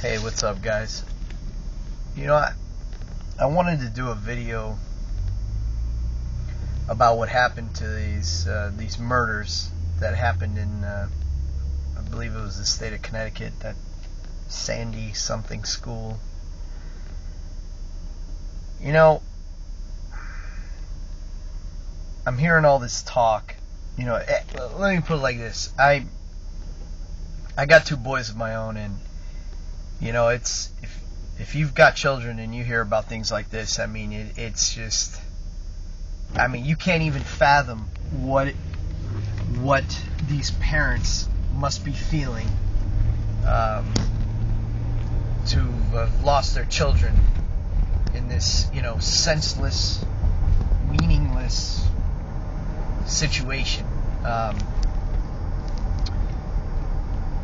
Hey, what's up, guys? I wanted to do a video about what happened to these murders that happened in, I believe it was the state of Connecticut, that Sandy something school. I'm hearing all this talk. Let me put it like this. I got two boys of my own, and it's if you've got children and you hear about things like this, it's just, you can't even fathom what these parents must be feeling to have lost their children in this, senseless, meaningless situation.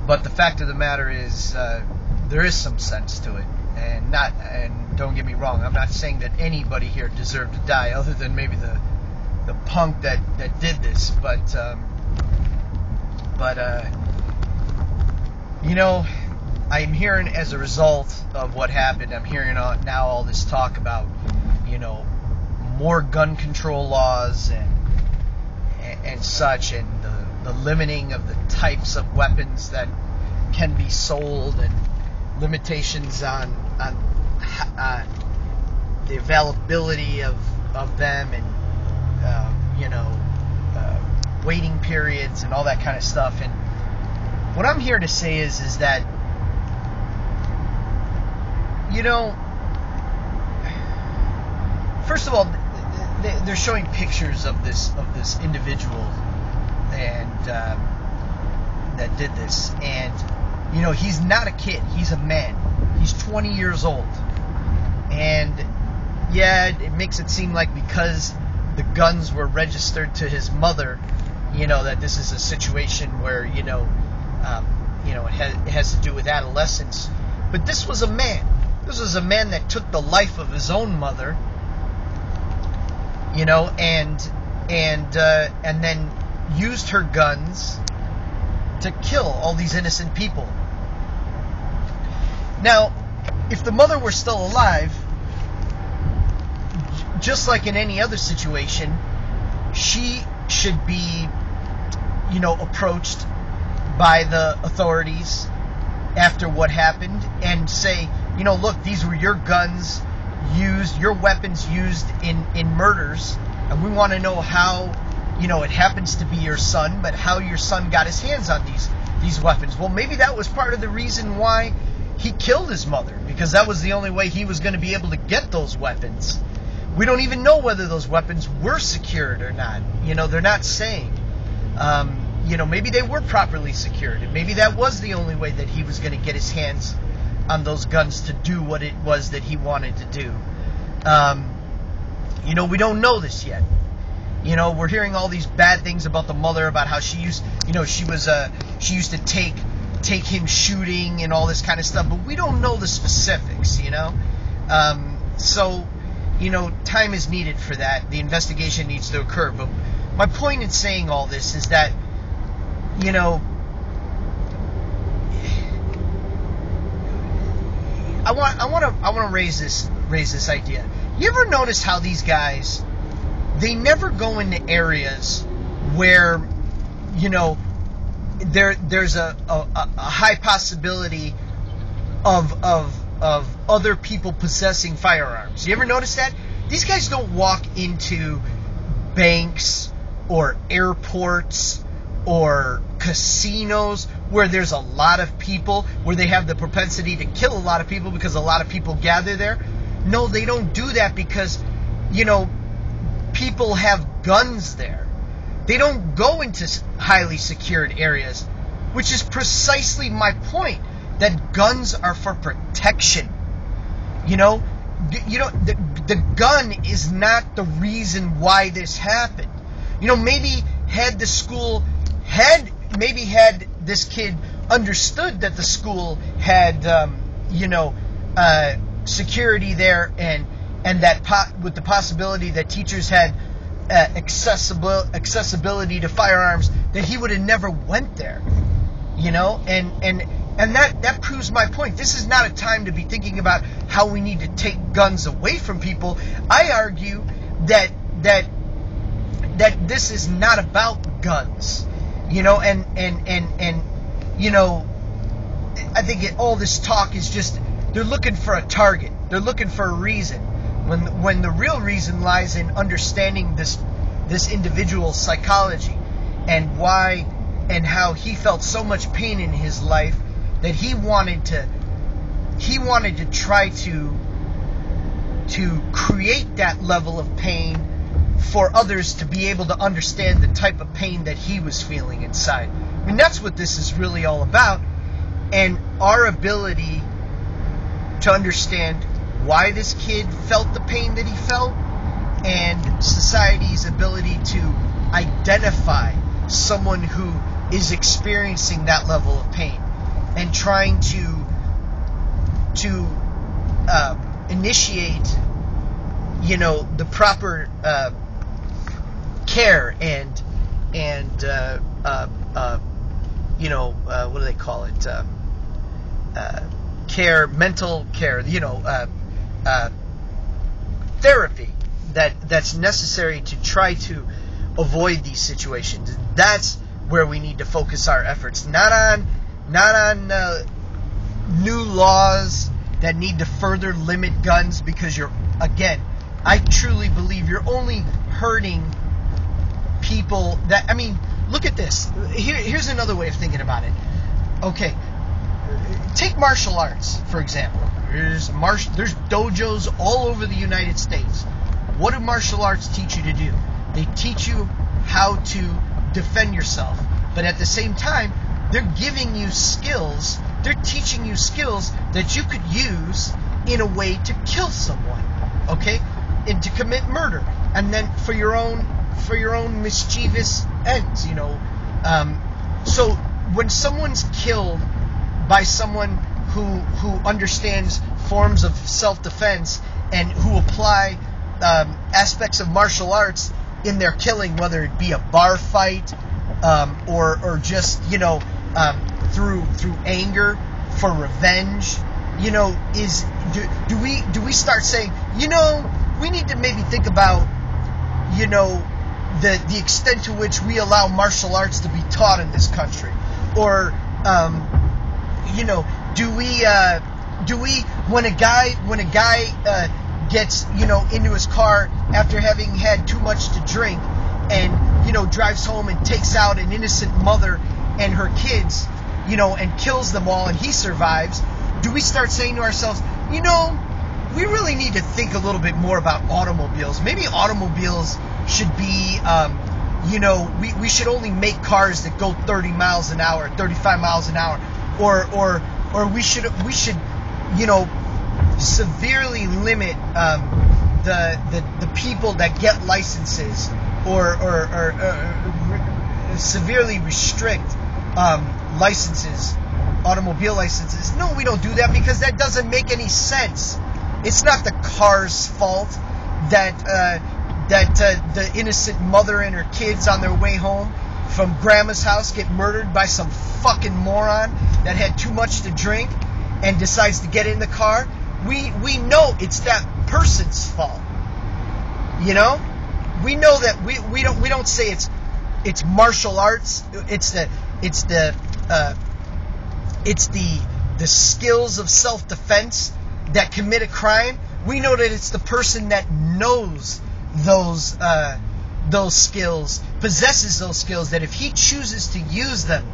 But the fact of the matter is, there is some sense to it, and don't get me wrong, I'm not saying that anybody here deserved to die, other than maybe the punk that did this. But I'm hearing, as a result of what happened, I'm hearing now all this talk about more gun control laws and such, and the limiting of the types of weapons that can be sold, and limitations on the availability of them, and waiting periods and all that kind of stuff. And what I'm here to say is that first of all, they're showing pictures of this individual and that did this, and he's not a kid, he's a man, he's 20 years old, and yeah, it makes it seem like because the guns were registered to his mother, that this is a situation where it has to do with adolescence. But this was a man that took the life of his own mother, and then used her guns to kill all these innocent people. Now, if the mother were still alive, just like in any other situation, she should be, approached by the authorities after what happened and say, look, these were your guns used, your weapons used in murders, and we want to know how, it happens to be your son, but how your son got his hands on these weapons. Well, maybe that was part of the reason why he killed his mother, because that was the only way he was going to be able to get those weapons. We don't even know whether those weapons were secured or not. They're not saying. Maybe they were properly secured, and maybe that was the only way that he was going to get his hands on those guns to do what it was that he wanted to do. We don't know this yet. We're hearing all these bad things about the mother, about how she used to take him shooting and all this kind of stuff, but we don't know the specifics. So time is needed for that. The investigation needs to occur. But my point in saying all this is that I want to raise this idea. You ever notice how these guys, they never go into areas where there's a high possibility of other people possessing firearms? You ever notice that? These guys don't walk into banks or airports or casinos where there's a lot of people, where they have the propensity to kill a lot of people because a lot of people gather there. No, they don't do that because, people have guns there. They don't go into highly secured areas, which is precisely my point, that guns are for protection. The gun is not the reason why this happened. Maybe had the school had this kid understood that the school had security there, and that with the possibility that teachers had accessibility to firearms, that he would have never went there. And that proves proves my point. This is not a time to be thinking about how we need to take guns away from people. I argue that this is not about guns, you know, and you know, I think all this talk is just, they're looking for a target. They're looking for a reason, when the real reason lies in understanding this individual's psychology and why and how he felt so much pain in his life that he wanted to try to create that level of pain for others to be able to understand the type of pain that he was feeling inside. I mean, that's what this is really all about. And our ability to understand why this kid felt the pain that he felt, and society's ability to identify someone who is experiencing that level of pain and trying to initiate, you know, the proper care and you know, what do they call it? Care, mental care, you know, therapy that's necessary to try to avoid these situations. That's where we need to focus our efforts, not on new laws that need to further limit guns, because I truly believe you're only hurting people that, I mean, look at this. Here's another way of thinking about it. Okay, take martial arts, for example. There's dojos all over the United States. What do martial arts teach you to do? They teach you how to defend yourself. But at the same time, they're giving you skills. They're teaching you skills that you could use in a way to kill someone, okay? And to commit murder. And then for your own mischievous ends, you know. So when someone's killed by someone who understands forms of self-defense and who apply aspects of martial arts in their killing, whether it be a bar fight or just, you know, through anger for revenge, you know, do we start saying, you know, we need to maybe think about, you know, the extent to which we allow martial arts to be taught in this country, or you know, do we when a guy gets, you know, into his car after having had too much to drink and, you know, drives home and takes out an innocent mother and her kids, you know, and kills them all, and he survives, do we start saying to ourselves, you know, we really need to think a little bit more about automobiles? Maybe automobiles should be, you know, we should only make cars that go 30 miles an hour, 35 miles an hour, or we should, you know, severely limit the people that get licenses, or severely restrict licenses, automobile licenses. No, we don't do that, because that doesn't make any sense. It's not the car's fault that the innocent mother and her kids on their way home from grandma's house get murdered by some fucking moron that had too much to drink and decides to get in the car. We know it's that person's fault. You know? We know that we don't say it's martial arts. It's the skills of self-defense that commit a crime. We know that it's the person that knows those skills, possesses those skills, that if he chooses to use them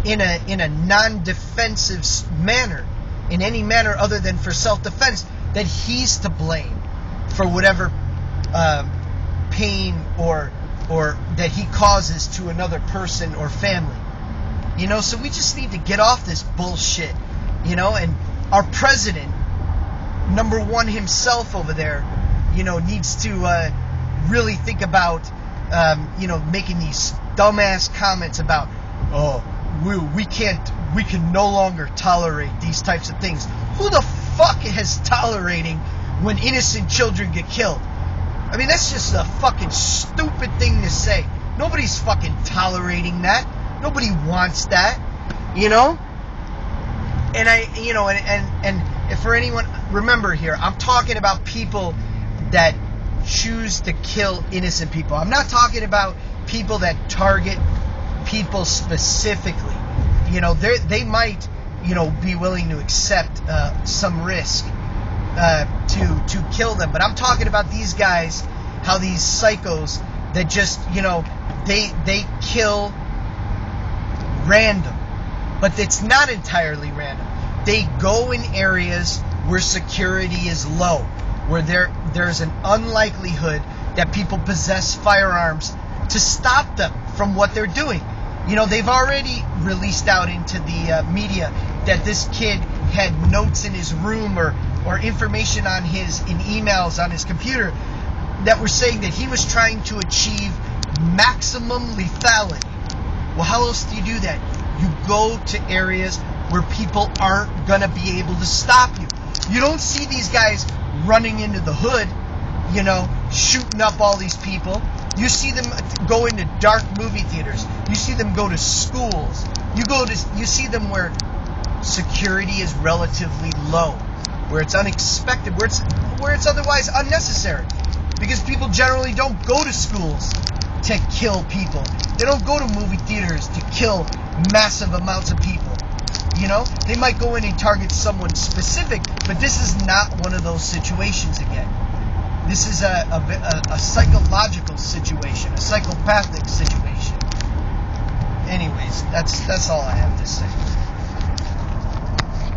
in a non-defensive manner, in any manner other than for self-defense, that he's to blame for whatever pain or that he causes to another person or family. You know, so we just need to get off this bullshit, you know. And our president, number one himself over there, you know, needs to really think about, you know, making these dumbass comments about, oh, we can no longer tolerate these types of things. Who the fuck is tolerating when innocent children get killed? I mean, that's just a fucking stupid thing to say. Nobody's fucking tolerating that. Nobody wants that, you know? And if for anyone, remember here, I'm talking about people that choose to kill innocent people. I'm not talking about people that target people specifically. They might, be willing to accept some risk to kill them. But I'm talking about these guys, how these psychos that just, they kill random. But it's not entirely random. They go in areas where security is low, where there's an unlikelihood that people possess firearms to stop them from what they're doing. They've already released out into the media that this kid had notes in his room or information in emails on his computer that were saying that he was trying to achieve maximum lethality. Well, how else do you do that? You go to areas where people aren't going to be able to stop you. You don't see these guys running into the hood, shooting up all these people. You see them go into dark movie theaters. You see them go to schools. You see them where security is relatively low, where it's unexpected, where it's otherwise unnecessary. Because people generally don't go to schools to kill people. They don't go to movie theaters to kill massive amounts of people. They might go in and target someone specific, but this is not one of those situations again. This is a psychological situation, a psychopathic situation. Anyways, that's all I have to say.